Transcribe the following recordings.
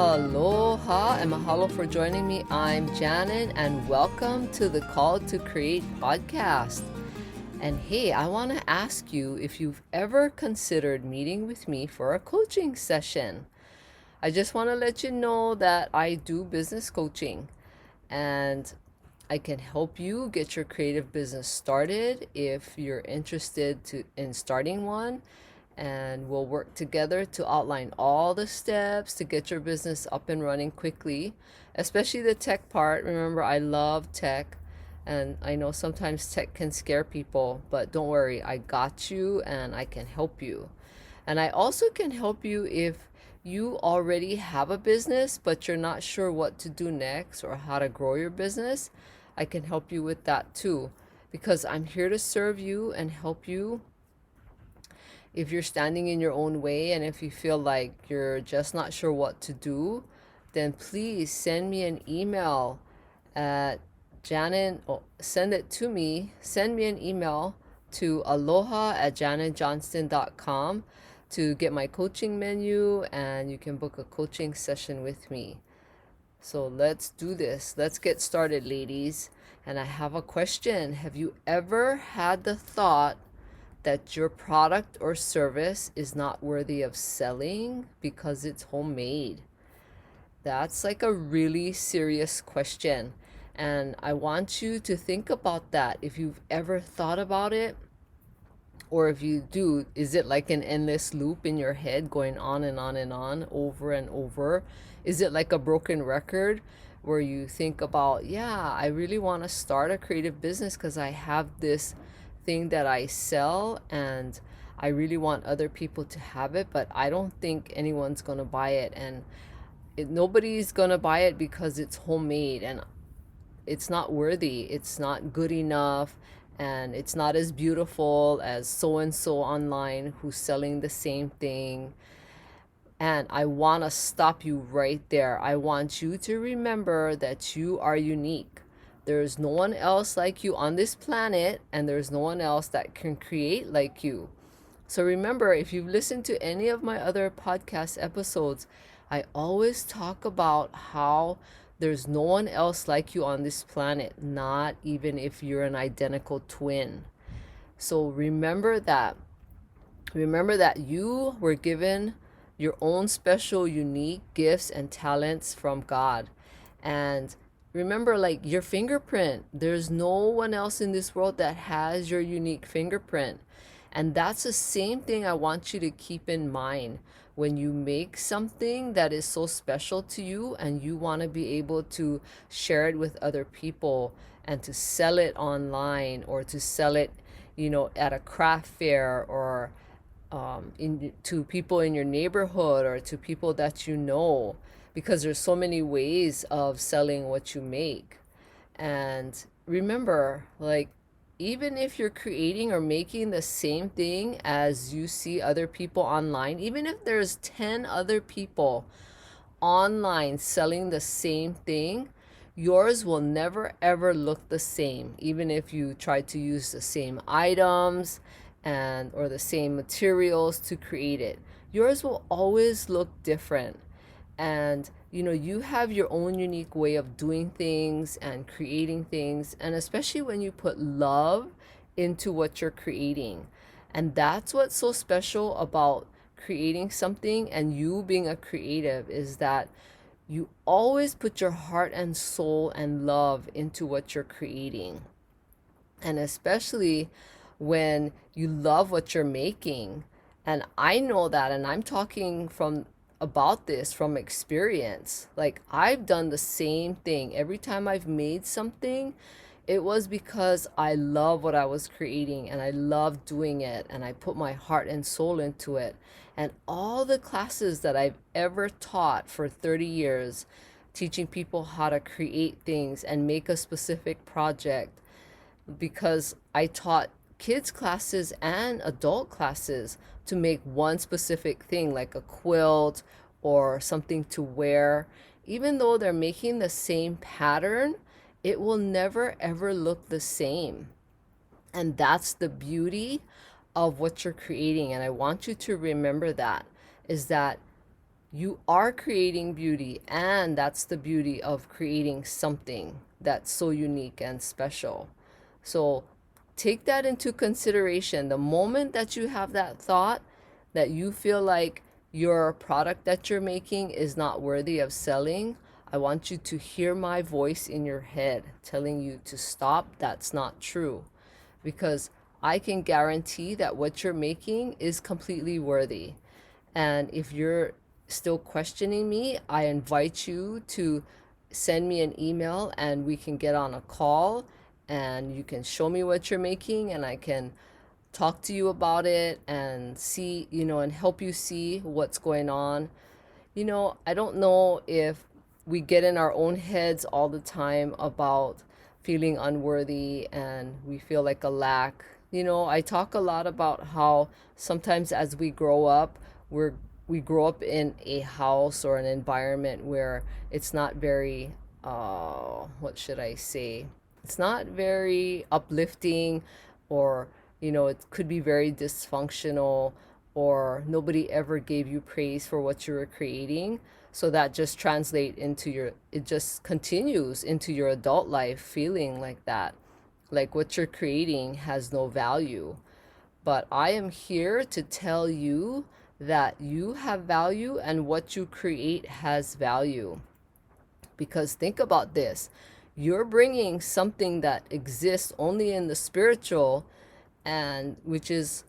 Aloha and Mahalo for joining me. I'm Janin and welcome to the Call to Create podcast. And hey, I want to ask you if you've ever considered meeting with me for a coaching session. I just want to let you know that I do business coaching and I can help you get your creative business started if you're interested in starting one, and we'll work together to outline all the steps to get your business up and running quickly, especially the tech part. Remember, I love tech, and I know sometimes tech can scare people, but don't worry, I got you and I can help you. And I also can help you if you already have a business but you're not sure what to do next or how to grow your business. I can help you with that too, because I'm here to serve you and help you if you're standing in your own way, and if you feel like you're just not sure what to do, then please send me an email at Janin. Oh, send it to me. Send me an email to aloha@janinjohnston.com to get my coaching menu, and you can book a coaching session with me. So let's do this. Let's get started, ladies. And I have a question. Have you ever had the thought that your product or service is not worthy of selling because it's homemade? That's like a really serious question. And I want you to think about that. If you've ever thought about it, or if you do, is it like an endless loop in your head going on and on and on over and over? Is it like a broken record where you think about, yeah, I really want to start a creative business because I have this thing that I sell and I really want other people to have it, but I don't think anyone's going to buy it, and nobody's going to buy it because it's homemade and it's not worthy, it's not good enough, and it's not as beautiful as so and so online who's selling the same thing. And I want to stop you right there. I want you to remember that you are unique. There's no one else like you on this planet, and there's no one else that can create like you. So remember, if you've listened to any of my other podcast episodes, I always talk about how there's no one else like you on this planet, not even if you're an identical twin. So remember that. Remember that you were given your own special, unique gifts and talents from God. And remember, like your fingerprint, there's no one else in this world that has your unique fingerprint. And that's the same thing I want you to keep in mind when you make something that is so special to you and you want to be able to share it with other people and to sell it online, or to sell it, at a craft fair, or to people in your neighborhood, or to people that you know, because there's so many ways of selling what you make. And remember, like, even if you're creating or making the same thing as you see other people online, even if there's 10 other people online selling the same thing, yours will never ever look the same, even if you try to use the same items and or the same materials to create it. Yours will always look different. And you have your own unique way of doing things and creating things, and especially when you put love into what you're creating. And that's what's so special about creating something and you being a creative, is that you always put your heart and soul and love into what you're creating. And especially when you love what you're making. And I know that, and I'm talking about this from experience. Like, I've done the same thing. Every time I've made something, it was because I love what I was creating and I love doing it, and I put my heart and soul into it. And all the classes that I've ever taught for 30 years, teaching people how to create things and make a specific project, because I taught kids classes and adult classes to make one specific thing, like a quilt or something to wear. Even though they're making the same pattern, it will never ever look the same. And that's the beauty of what you're creating. And I want you to remember that, is that You are creating beauty, and that's the beauty of creating something that's so unique and special. So take that into consideration. The moment that you have that thought that you feel like your product that you're making is not worthy of selling, I want you to hear my voice in your head telling you to stop. That's not true. Because I can guarantee that what you're making is completely worthy. And if you're still questioning me, I invite you to send me an email and we can get on a call and you can show me what you're making and I can talk to you about it and see, and help you see what's going on. I don't know if we get in our own heads all the time about feeling unworthy and we feel like a lack. I talk a lot about how sometimes as we grow up, we're we grow up in a house or an environment where it's not very what should I say? It's not very uplifting, or it could be very dysfunctional, or nobody ever gave you praise for what you were creating. So that just it just continues into your adult life feeling like that, like what you're creating has no value. But I am here to tell you that you have value and what you create has value. Because think about this, you're bringing something that exists only in the spiritual, and which is,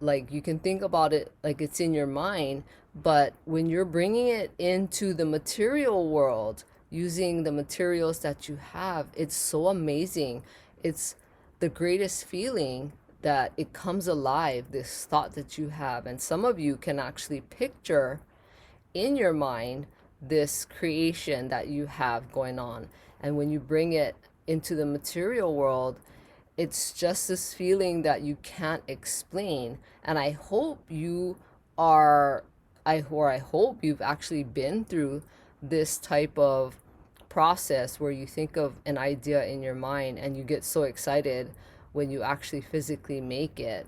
like you can think about it like it's in your mind, but when you're bringing it into the material world using the materials that you have, it's so amazing. It's the greatest feeling that it comes alive, this thought that you have. And some of you can actually picture in your mind this creation that you have going on. And when you bring it into the material world, it's just this feeling that you can't explain. And I hope you are, I hope you've actually been through this type of process where you think of an idea in your mind and you get so excited when you actually physically make it.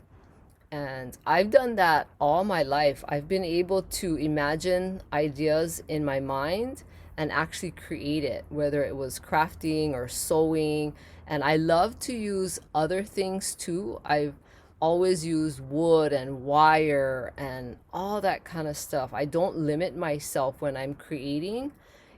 And I've done that all my life. I've been able to imagine ideas in my mind and actually create it, whether it was crafting or sewing. And I love to use other things too. I've always used wood and wire and all that kind of stuff. I don't limit myself when I'm creating.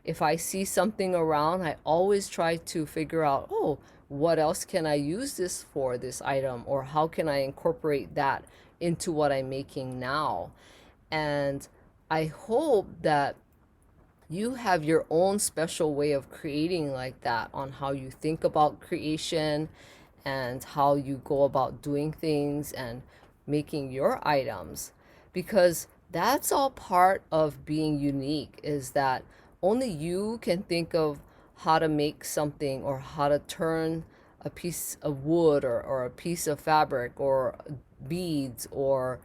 If I see something around, I always try to figure out, oh, what else can I use this for, this item, or how can I incorporate that into what I'm making now? And I hope that you have your own special way of creating like that, on how you think about creation and how you go about doing things and making your items, because that's all part of being unique, is that only you can think of how to make something, or how to turn a piece of wood, or a piece of fabric, or beads, or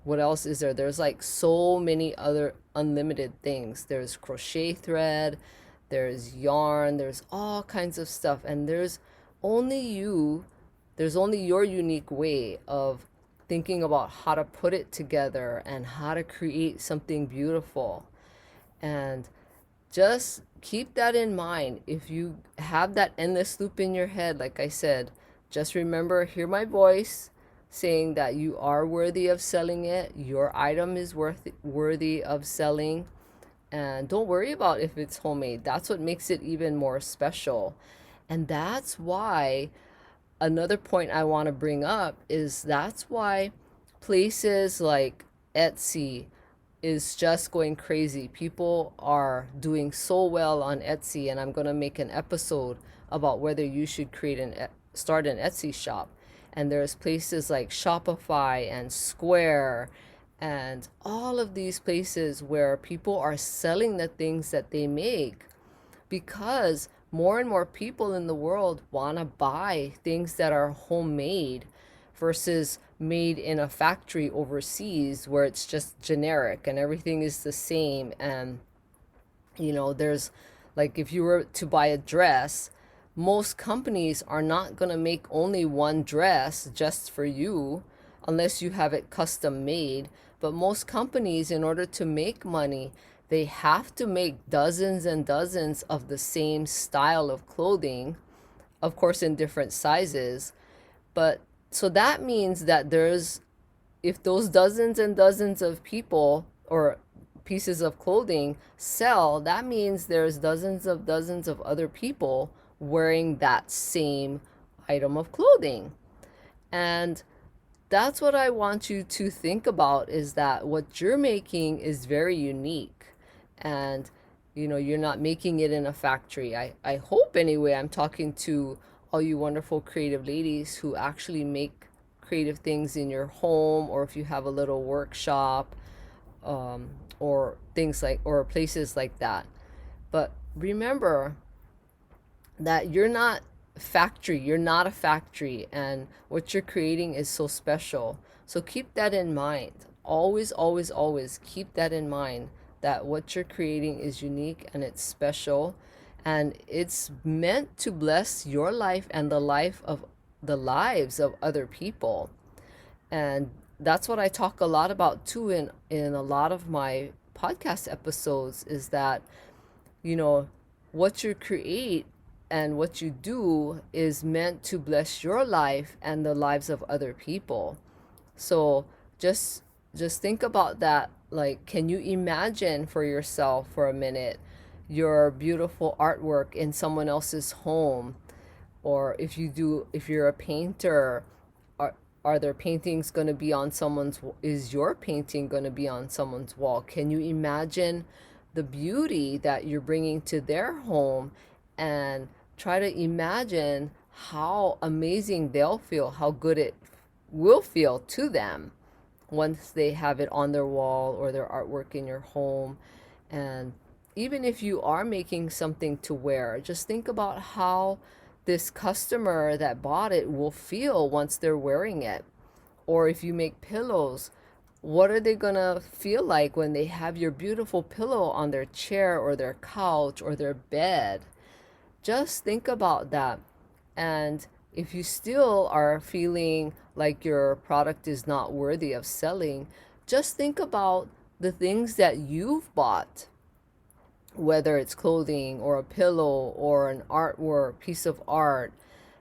what else is there? There's like so many other unlimited things. There's crochet thread, there's yarn, there's all kinds of stuff. And only you, there's only your unique way of thinking about how to put it together and how to create something beautiful. And just keep that in mind. If you have that endless loop in your head, like I said, just remember, hear my voice saying that you are worthy of selling it. Your item is worthy of selling. And don't worry about if it's homemade. That's what makes it even more special. And that's why another point I want to bring up is that's why places like Etsy is just going crazy. People are doing so well on Etsy, and I'm going to make an episode about whether you should start an Etsy shop. And there's places like Shopify and Square and all of these places where people are selling the things that they make, because more and more people in the world want to buy things that are homemade versus made in a factory overseas where it's just generic and everything is the same. And there's, like, if you were to buy a dress, most companies are not going to make only one dress just for you. unless you have it custom made. But most companies, in order to make money, they have to make dozens and dozens of the same style of clothing, of course, in different sizes. But so that means that if those dozens and dozens of people or pieces of clothing sell, that means there's dozens of other people wearing that same item of clothing. And that's what I want you to think about, is that what you're making is very unique. And you're not making it in a factory. I hope anyway. I'm talking to all you wonderful creative ladies who actually make creative things in your home, or if you have a little workshop, um, or things like, or places like that. But remember that you're not a factory, and what you're creating is so special. So keep that in mind. Always, always, always keep that in mind, that what you're creating is unique and it's special, and it's meant to bless your life and the lives of other people. And that's what I talk a lot about too in a lot of my podcast episodes, is that you know what you create and what you do is meant to bless your life and the lives of other people. So just just think about that. Like, can you imagine for yourself for a minute your beautiful artwork in someone else's home? Or if you're a painter, are are their paintings going to be on is your painting going to be on someone's wall? Can you imagine the beauty that you're bringing to their home, and try to imagine how amazing they'll feel, how good it will feel to them once they have it on their wall or their artwork in your home. And even if you are making something to wear, just think about how this customer that bought it will feel once they're wearing it. Or if you make pillows, what are they gonna feel like when they have your beautiful pillow on their chair or their couch or their bed? Just think about that. And if you still are feeling like your product is not worthy of selling, just think about the things that you've bought, whether it's clothing or a pillow or an artwork, piece of art.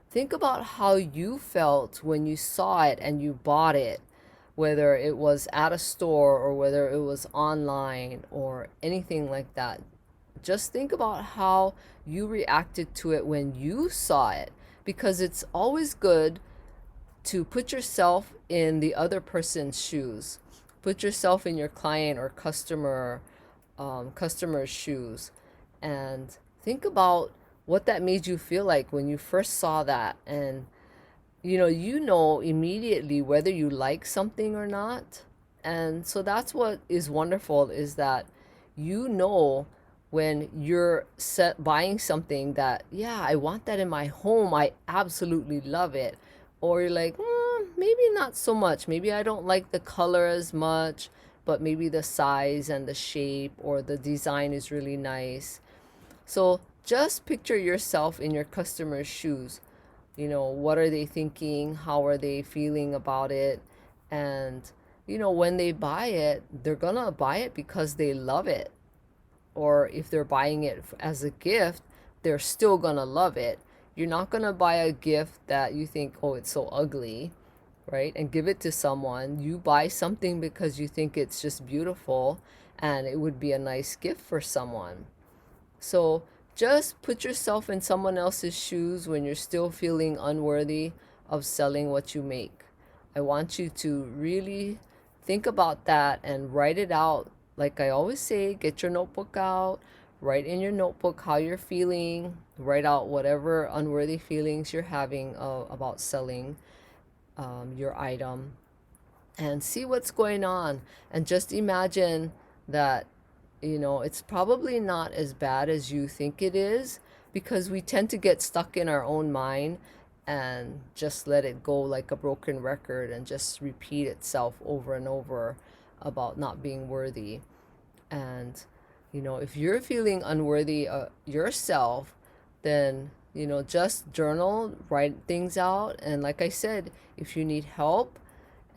Think about how you felt when you saw it and you bought it, whether it was at a store or whether it was online or anything like that. Just think about how you reacted to it when you saw it, because it's always good to put yourself in the other person's shoes. Put yourself in your client or customer's shoes, and think about what that made you feel like when you first saw that. And immediately whether you like something or not. And so that's what is wonderful, is that when you're buying something that, yeah, I want that in my home, I absolutely love it. Or you're like, maybe not so much, maybe I don't like the color as much, but maybe the size and the shape or the design is really nice. So just picture yourself in your customer's shoes. What are they thinking? How are they feeling about it? And when they buy it, they're gonna buy it because they love it. Or if they're buying it as a gift, they're still gonna love it. You're not gonna buy a gift that you think, oh, it's so ugly, right? And give it to someone. You buy something because you think it's just beautiful and it would be a nice gift for someone. So just put yourself in someone else's shoes when you're still feeling unworthy of selling what you make. I want you to really think about that and write it out. Like I always say, get your notebook out, write in your notebook how you're feeling, write out whatever unworthy feelings you're having about selling your item, and see what's going on. And just imagine that it's probably not as bad as you think it is, because we tend to get stuck in our own mind and just let it go like a broken record and just repeat itself over and over about not being worthy. And if you're feeling unworthy yourself, then just journal, write things out. And like I said, if you need help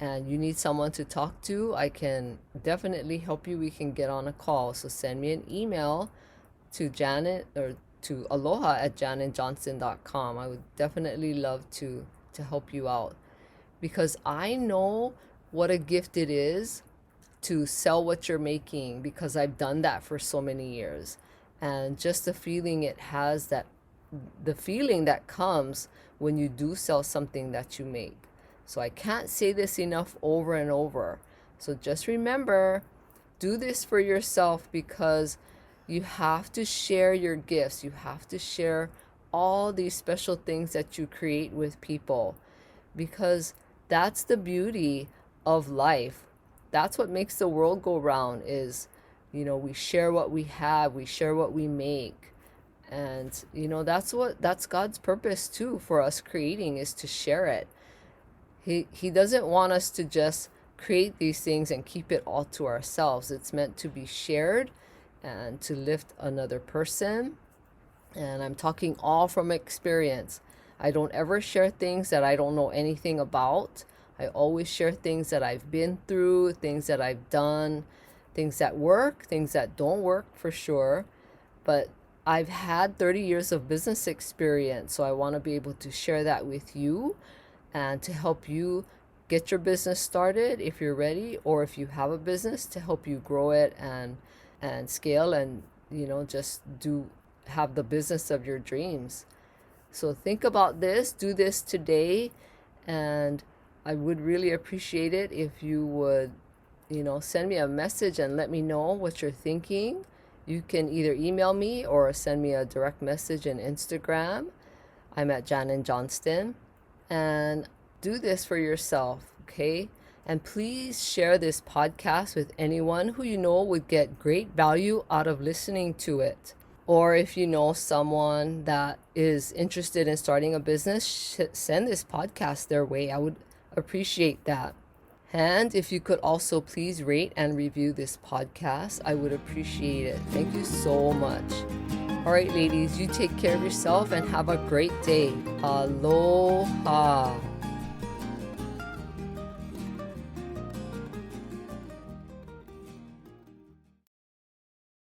and you need someone to talk to, I can definitely help you. We can get on a call. So send me an email to Janet or to aloha at janinjohnston.com. I would definitely love to help you out because I know what a gift it is to sell what you're making because I've done that for so many years. And just the feeling it has, that the feeling that comes when you do sell something that you make. So I can't say this enough over and over. So just remember, do this for yourself because you have to share your gifts. You have to share all these special things that you create with people because that's the beauty of life. That's what makes the world go round is, we share what we have, we share what we make. And that's God's purpose too for us creating is to share it. He doesn't want us to just create these things and keep it all to ourselves. It's meant to be shared and to lift another person. And I'm talking all from experience. I don't ever share things that I don't know anything about. I always share things that I've been through, things that I've done, things that work, things that don't work for sure. But I've had 30 years of business experience, so I want to be able to share that with you and to help you get your business started if you're ready, or if you have a business, to help you grow it and scale and just have the business of your dreams. So think about this, do this today, and I would really appreciate it if you would send me a message and let me know what you're thinking. You can either email me or send me a direct message in Instagram. I'm at Janin Johnston. And do this for yourself, okay? And please share this podcast with anyone who you know would get great value out of listening to it. Or if you know someone that is interested in starting a business, send this podcast their way. I would appreciate that. And if you could also please rate and review this podcast, I would appreciate it. Thank you so much. All right, ladies, you take care of yourself and have a great day. Aloha.